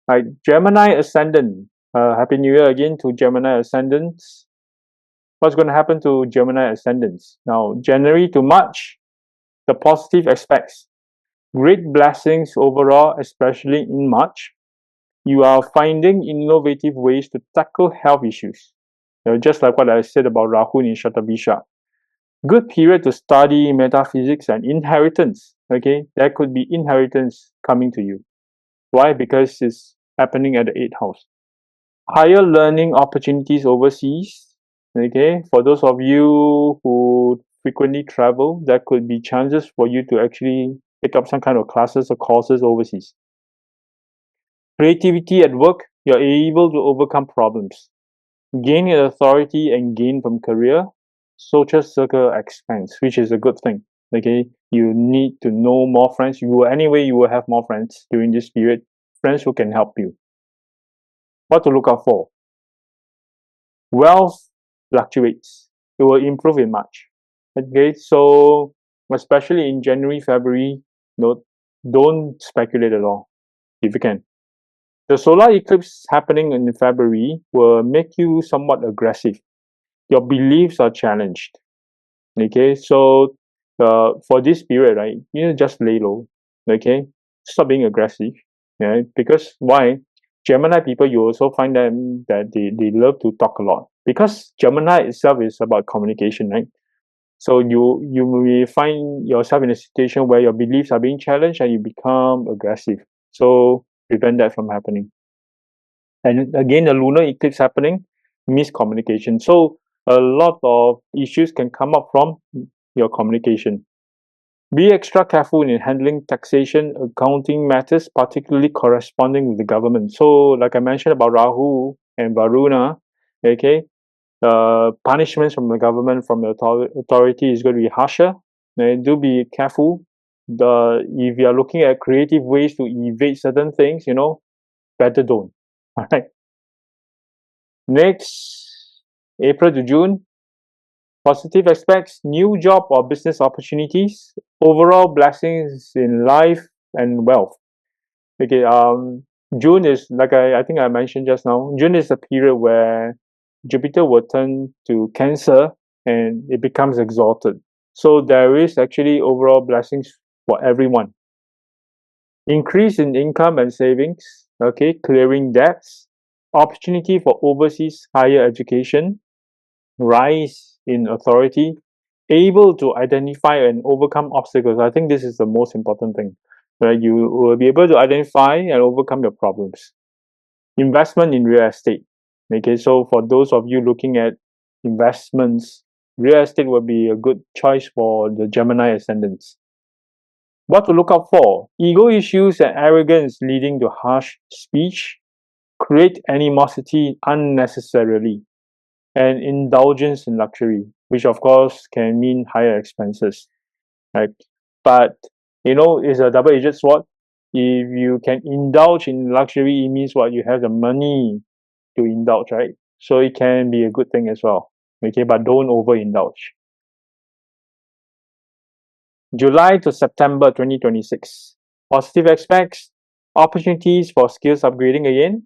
Like Gemini Ascendant. Happy New Year again to Gemini Ascendants. What's going to happen to Gemini Ascendants? Now, January to March, the positive aspects. Great blessings overall, especially in March. You are finding innovative ways to tackle health issues. Just like what I said about Rahu in Shatabisha. Good period to study metaphysics and inheritance. Okay, there could be inheritance coming to you. Why? Because it's happening at the 8th house. Higher learning opportunities overseas. Okay, for those of you who frequently travel, there could be chances for you to actually pick up some kind of classes or courses overseas. Creativity at work, you're able to overcome problems. Gain in authority and gain from career. Social circle expands, which is a good thing. Okay, you need to know more friends. You will have more friends during this period. Friends who can help you. What to look out for? Wealth fluctuates. It will improve in March. Okay, so especially in January, February, no, don't speculate at all if you can. The solar eclipse happening in February will make you somewhat aggressive. Your beliefs are challenged. Okay, so for this period, right, just lay low. Okay, stop being aggressive. Yeah, because why? Gemini people, you also find them that they love to talk a lot because Gemini itself is about communication, right? So you may find yourself in a situation where your beliefs are being challenged and you become aggressive. So prevent that from happening. And again, the lunar eclipse happening, miscommunication. So a lot of issues can come up from your communication. Be extra careful in handling taxation, accounting matters, particularly corresponding with the government. So, like I mentioned about Rahu and Varuna, okay, punishments from the government, from the authority is going to be harsher. And do be careful. If you are looking at creative ways to evade certain things, better don't. All right. Next, April to June, positive aspects, new job or business opportunities, overall blessings in life and wealth. Okay, June is like I think I mentioned just now, June is a period where Jupiter will turn to Cancer and it becomes exalted. So there is actually overall blessings for everyone. Increase in income and savings, okay, clearing debts, opportunity for overseas higher education, rise in authority, able to identify and overcome obstacles. I think this is the most important thing. Right? You will be able to identify and overcome your problems. Investment in real estate. Okay, so for those of you looking at investments, real estate will be a good choice for the Gemini ascendants. What to look out for? Ego issues and arrogance leading to harsh speech, create animosity unnecessarily, and indulgence in luxury, which of course can mean higher expenses, right? But it's a double-edged sword. If you can indulge in luxury, it means what you have the money to indulge, right? So it can be a good thing as well. Okay, but don't overindulge. July to September 2026. Positive aspects, opportunities for skills upgrading again,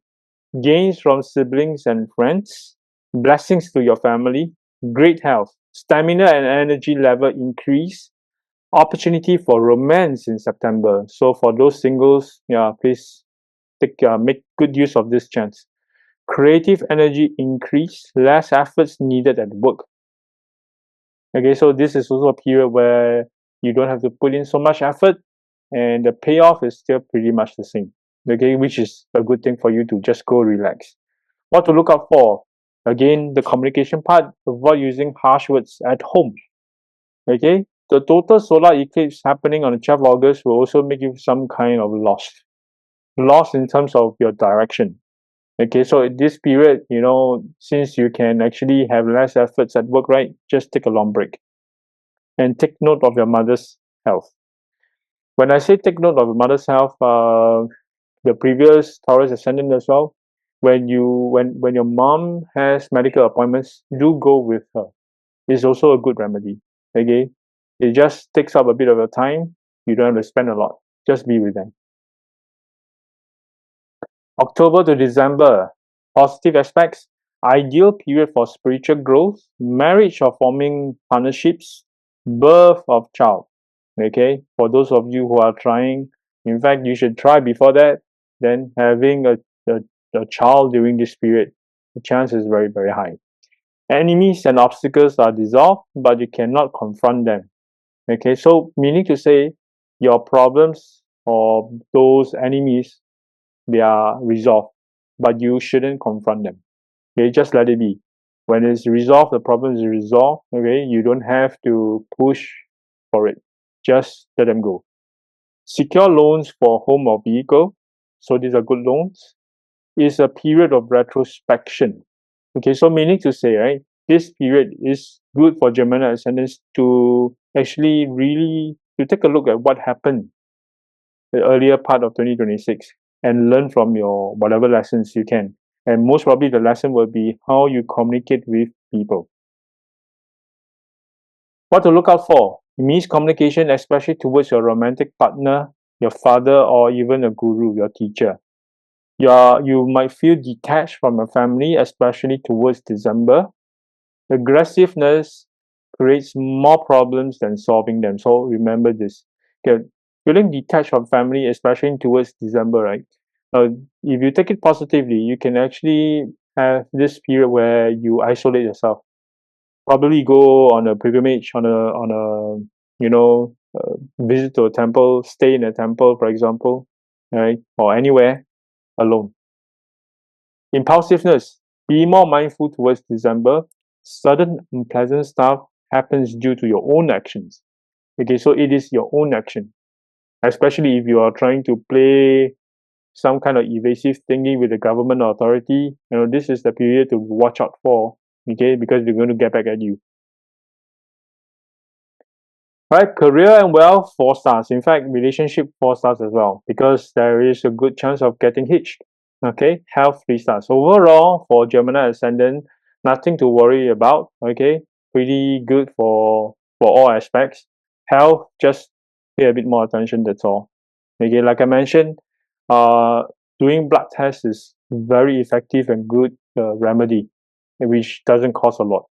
gains from siblings and friends, blessings to your family, great health, stamina and energy level increase, opportunity for romance in September. So for those singles, yeah, please make good use of this chance. Creative energy increase, less efforts needed at work. Okay, so this is also a period where you don't have to put in so much effort and the payoff is still pretty much the same. Okay, which is a good thing for you to just go relax. What to look out for? Again, the communication part, avoid using harsh words at home. Okay, the total solar eclipse happening on the 12th of August will also make you some kind of lost in terms of your direction. Okay, so in this period, since you can actually have less efforts at work, right? Just take a long break and take note of your mother's health. When I say take note of your mother's health, the previous Taurus ascendant as well, when your mom has medical appointments, do go with her. It's also a good remedy. Okay, it just takes up a bit of your time. You don't have to spend a lot. Just be with them. October to December, positive aspects, ideal period for spiritual growth, marriage or forming partnerships, birth of child. Okay, for those of you who are trying, in fact, you should try before that, then having a child during this period, the chance is very, very high. Enemies and obstacles are dissolved, but you cannot confront them. Okay, so meaning to say, your problems or those enemies, they are resolved, but you shouldn't confront them. Okay, just let it be. When it's resolved, the problem is resolved. Okay, you don't have to push for it. Just let them go. Secure loans for home or vehicle. So these are good loans. Is a period of retrospection. Okay, so meaning to say, right, this period is good for Gemini Ascendants to actually really to take a look at what happened the earlier part of 2026 and learn from your whatever lessons you can. And most probably the lesson will be how you communicate with people. What to look out for? Miscommunication, especially towards your romantic partner, your father, or even a guru, your teacher. You might feel detached from your family, especially towards December. Aggressiveness creates more problems than solving them. So remember this. Okay, feeling detached from family, especially towards December, right? Uh, if you take it positively, you can actually have this period where you isolate yourself. Probably go on a pilgrimage, visit to a temple, stay in a temple, for example, right, or anywhere alone. Impulsiveness. Be more mindful towards December. Sudden unpleasant stuff happens due to your own actions. Okay, so it is your own action, especially if you are trying to play some kind of evasive thingy with the government authority. This is the period to watch out for. Okay, because they're going to get back at you. Right, career and wealth, 4 stars. In fact, relationship, 4 stars as well, because there is a good chance of getting hitched. Okay, health, 3 stars. Overall, for Gemini Ascendant, nothing to worry about. Okay, pretty good for all aspects. Health, just pay a bit more attention. That's all. Okay, like I mentioned, uh, doing blood tests is very effective and good remedy, which doesn't cost a lot.